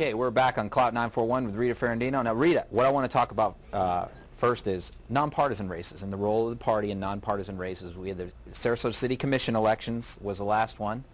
Okay, we're back on Clout 941 with Rita Ferrandino. Now, Rita, what I want to talk about first is nonpartisan races and the role of the party in nonpartisan races. We had the Sarasota City Commission elections was the last one.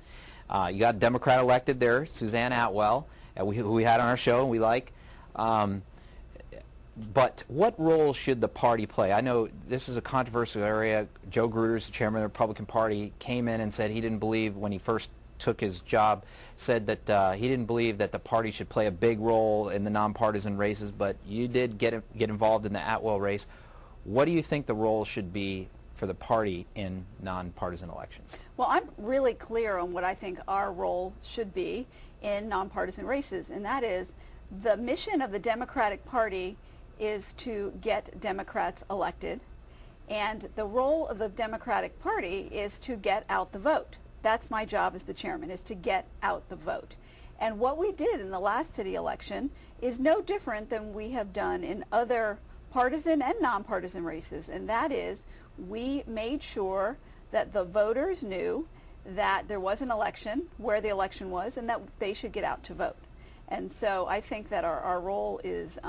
You got a Democrat elected there, Suzanne Atwell, who we had on our show and we like. But what role should the party play? I know this is a controversial area. Joe Gruder's the chairman of the Republican Party, came in and said he didn't believe when he first took his job, said that he didn't believe that the party should play a big role in the nonpartisan races, but you did get involved in the Atwell race. What do you think the role should be for the party in nonpartisan elections? Well, I'm really clear on what I think our role should be in nonpartisan races, and that is the mission of the Democratic Party is to get Democrats elected, and the role of the Democratic Party is to get out the vote. That's my job as the chairman, is to get out the vote. And what we did in the last city election is no different than we have done in other partisan and nonpartisan races, and that is we made sure that the voters knew that there was an election, where the election was, and that they should get out to vote. And so I think that our role is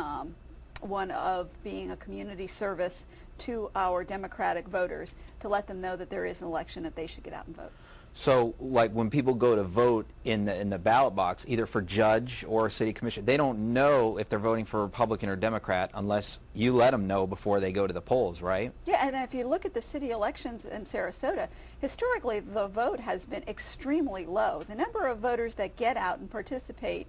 one of being a community service to our Democratic voters to let them know that there is an election, that they should get out and vote. So, like when people go to vote in the ballot box, either for judge or city commission, they don't know if they're voting for Republican or Democrat unless you let them know before they go to the polls, right? Yeah, and if you look at the city elections in Sarasota, historically the vote has been extremely low. The number of voters that get out and participate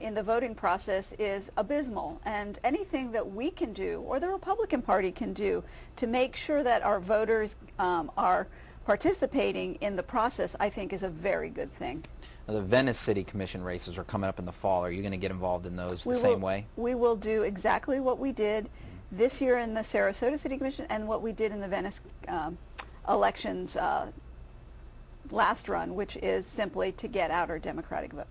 in the voting process is abysmal, and anything that we can do, or the Republican Party can do, to make sure that our voters are participating in the process, I think is a very good thing. Now, the Venice City Commission races are coming up in the fall. Are you going to get involved in those the same way? We will do exactly what we did this year in the Sarasota City Commission and what we did in the Venice elections last run, which is simply to get out our Democratic vote.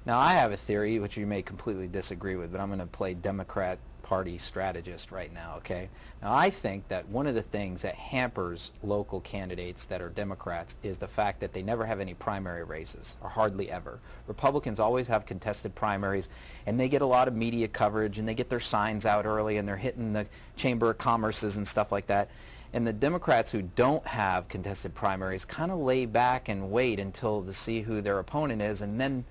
Now, I have a theory, which you may completely disagree with, but I'm going to play Democrat Party strategist right now, okay? Now, I think that one of the things that hampers local candidates that are Democrats is the fact that they never have any primary races, or hardly ever. Republicans always have contested primaries, and they get a lot of media coverage, and they get their signs out early, and they're hitting the Chamber of Commerces and stuff like that. And the Democrats who don't have contested primaries kind of lay back and wait until to see who their opponent is, and then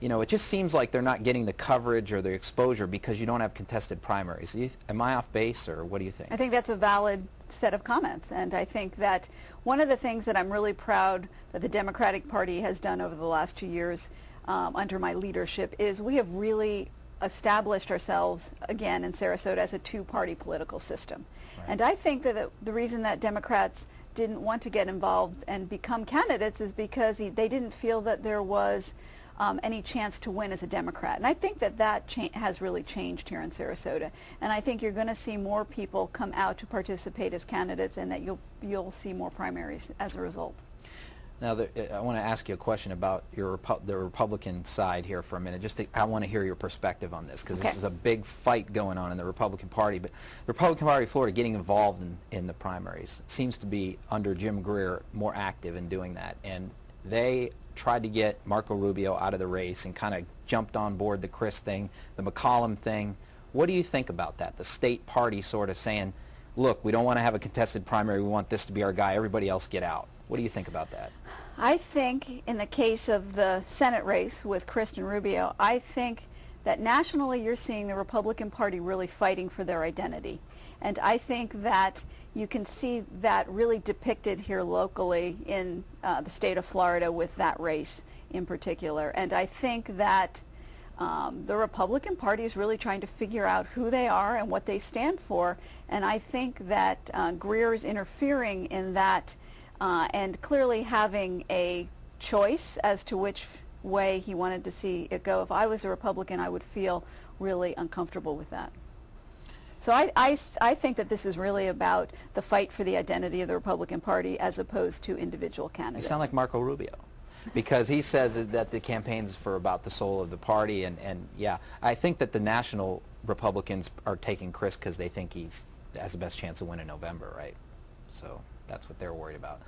you know, it just seems like they're not getting the coverage or the exposure because you don't have contested primaries. Am I off base, or what do you think? I think that's a valid set of comments, and I think that one of the things that I'm really proud that the Democratic Party has done over the last 2 years under my leadership is we have really established ourselves again in Sarasota as a two-party political system. Right. And I think that the reason that Democrats didn't want to get involved and become candidates is because they didn't feel that there was any chance to win as a Democrat. And I think that has really changed here in Sarasota. And I think you're going to see more people come out to participate as candidates, and that you'll see more primaries as a result. Now, I want to ask you a question about the Republican side here for a minute. I want to hear your perspective on this, because This is a big fight going on in the Republican Party. But the Republican Party of Florida getting involved in the primaries seems to be, under Jim Greer, more active in doing that. And they tried to get Marco Rubio out of the race and kind of jumped on board the Chris thing, the McCollum thing. What do you think about that? The state party sort of saying, look, we don't want to have a contested primary, we want this to be our guy, everybody else get out. What do you think about that? I think in the case of the Senate race with Chris and Rubio, I think that nationally you're seeing the Republican Party really fighting for their identity. And I think that you can see that really depicted here locally in the state of Florida with that race in particular. And I think that the Republican Party is really trying to figure out who they are and what they stand for. And I think that Greer is interfering in that and clearly having a choice as to which way he wanted to see it go. If I was a Republican, I would feel really uncomfortable with that. So I think that this is really about the fight for the identity of the Republican Party as opposed to individual candidates. You sound like Marco Rubio, because he says that the campaign's for about the soul of the party, and yeah, I think that the national Republicans are taking Chris because they think he has the best chance of winning in November, right? So that's what they're worried about.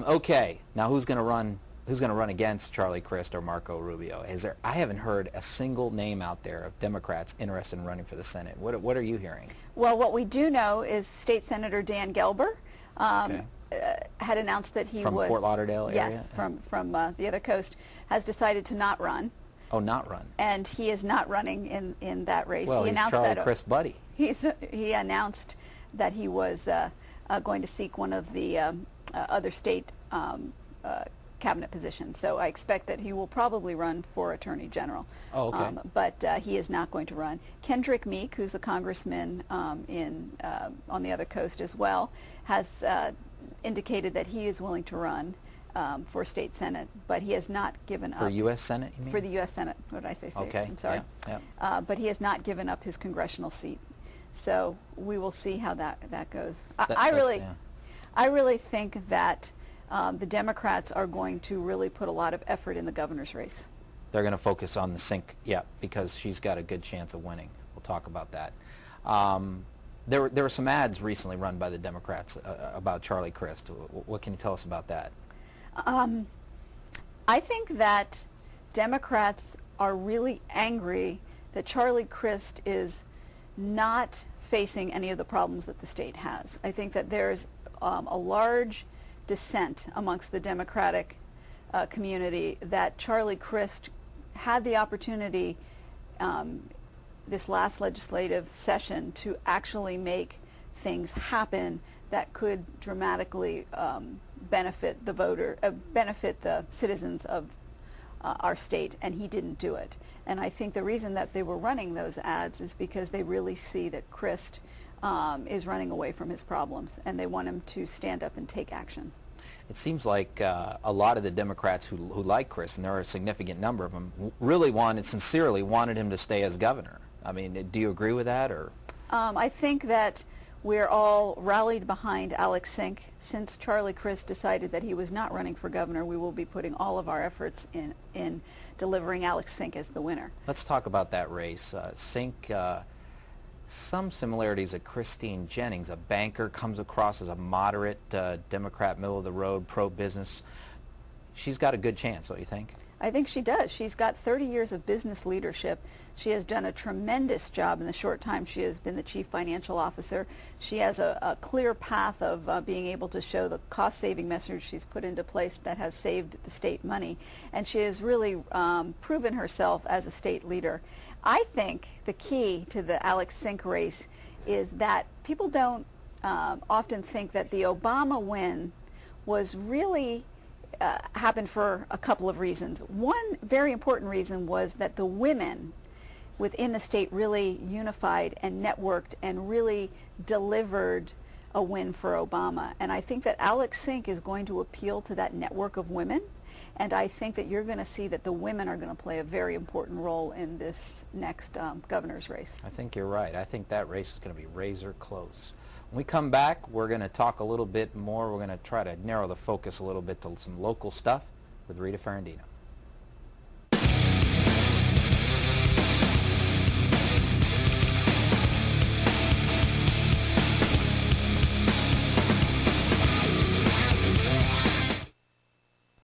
Okay, now who's going to run who's going to run against Charlie Crist or Marco Rubio? I haven't heard a single name out there of Democrats interested in running for the Senate. What are you hearing? Well, what we do know is State Senator Dan Gelber Okay. had announced that he From would... Fort Lauderdale area? Yes, from the other coast, has decided to not run. Oh, not run. And he is not running in that race. Well, he he's announced Charlie that, Crist's buddy. He announced that he was going to seek one of the other state cabinet positions. So I expect that he will probably run for Attorney General. Oh, okay. But he is not going to run. Kendrick Meek, who's the congressman on the other coast as well, has indicated that he is willing to run for state senate, but he has not given up. For U.S. Senate, you mean? For the U.S. Senate. What did I say? Okay. I'm sorry. Yeah. But he has not given up his congressional seat. So we will see how that goes. I really think that the Democrats are going to really put a lot of effort in the governor's race. They're going to focus on the sink, yeah, because she's got a good chance of winning. We'll talk about that. There were some ads recently run by the Democrats about Charlie Crist. What can you tell us about that? I think that Democrats are really angry that Charlie Crist is not facing any of the problems that the state has. I think that there's a large dissent amongst the Democratic community that Charlie Crist had the opportunity this last legislative session to actually make things happen that could dramatically benefit the citizens of our state, and he didn't do it. And I think the reason that they were running those ads is because they really see that Crist is running away from his problems, and they want him to stand up and take action. It seems like a lot of the Democrats who like Crist, and there are a significant number of them, really sincerely wanted him to stay as governor. I mean, do you agree with that, or? I think that we're all rallied behind Alex Sink. Since Charlie Crist decided that he was not running for governor, we will be putting all of our efforts in delivering Alex Sink as the winner. Let's talk about that race. Sink, some similarities of Christine Jennings, a banker, comes across as a moderate Democrat, middle-of-the-road, pro-business. She's got a good chance, don't you think? I think she does. She's got 30 years of business leadership. She has done a tremendous job in the short time she has been the chief financial officer. She has a clear path of being able to show the cost-saving measures she's put into place that has saved the state money. And she has really proven herself as a state leader. I think the key to the Alex Sink race is that people don't often think that the Obama win was really happened for a couple of reasons. One very important reason was that the women within the state really unified and networked and really delivered a win for Obama. And I think that Alex Sink is going to appeal to that network of women. And I think that you're going to see that the women are going to play a very important role in this next governor's race. I think you're right. I think that race is going to be razor close. When we come back, we're going to talk a little bit more. We're going to try to narrow the focus a little bit to some local stuff with Rita Ferrandino.